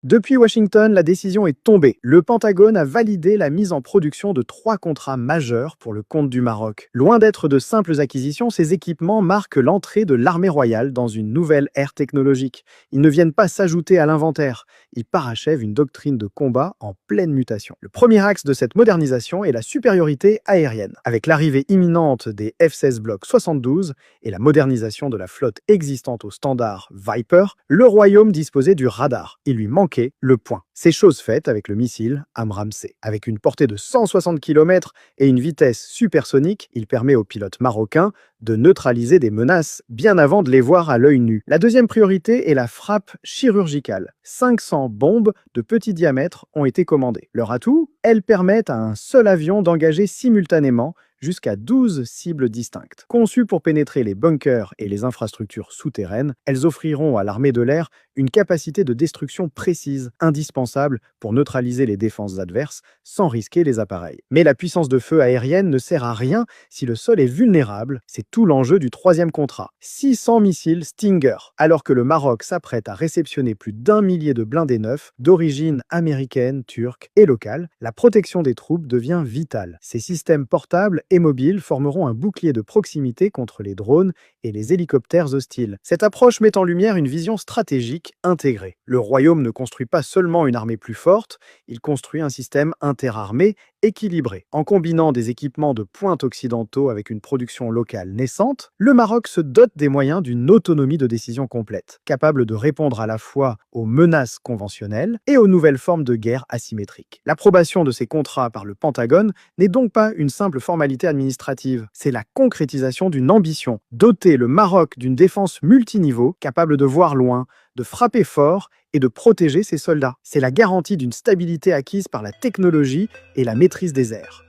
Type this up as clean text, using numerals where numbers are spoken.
Depuis Washington, la décision est tombée. Le Pentagone a validé la mise en production de 3 contrats majeurs pour le compte du Maroc. Loin d'être de simples acquisitions, ces équipements marquent l'entrée de l'armée royale dans une nouvelle ère technologique. Ils ne viennent pas s'ajouter à l'inventaire. Ils parachèvent une doctrine de combat en pleine mutation. Le premier axe de cette modernisation est la supériorité aérienne. Avec l'arrivée imminente des F-16 Block 72 et la modernisation de la flotte existante au standard Viper, le royaume disposait du radar. Il lui manquait le point. C'est chose faite avec le missile AMRAAM-C. Avec une portée de 160 km et une vitesse supersonique, il permet aux pilotes marocains de neutraliser des menaces bien avant de les voir à l'œil nu. La deuxième priorité est la frappe chirurgicale. 500 bombes de petit diamètre ont été commandées. Leur atout, elles permettent à un seul avion d'engager simultanément jusqu'à 12 cibles distinctes. Conçues pour pénétrer les bunkers et les infrastructures souterraines, elles offriront à l'armée de l'air une capacité de destruction précise, indispensable pour neutraliser les défenses adverses sans risquer les appareils. Mais la puissance de feu aérienne ne sert à rien si le sol est vulnérable. C'est tout l'enjeu du troisième contrat. 600 missiles Stinger. Alors que le Maroc s'apprête à réceptionner plus d'1 millier de blindés neufs d'origine américaine, turque et locale, la protection des troupes devient vitale. Ces systèmes portables et mobiles formeront un bouclier de proximité contre les drones et les hélicoptères hostiles. Cette approche met en lumière une vision stratégique intégrée. Le royaume ne construit pas seulement une armée plus forte, il construit un système interarmé équilibré. En combinant des équipements de pointe occidentaux avec une production locale naissante, le Maroc se dote des moyens d'une autonomie de décision complète, capable de répondre à la fois aux menaces conventionnelles et aux nouvelles formes de guerre asymétriques. L'approbation de ces contrats par le Pentagone n'est donc pas une simple formalité administrative, c'est la concrétisation d'une ambition, doter le Maroc d'une défense multiniveau capable de voir loin, de frapper fort et de protéger ses soldats. C'est la garantie d'une stabilité acquise par la technologie et la maîtrise des airs.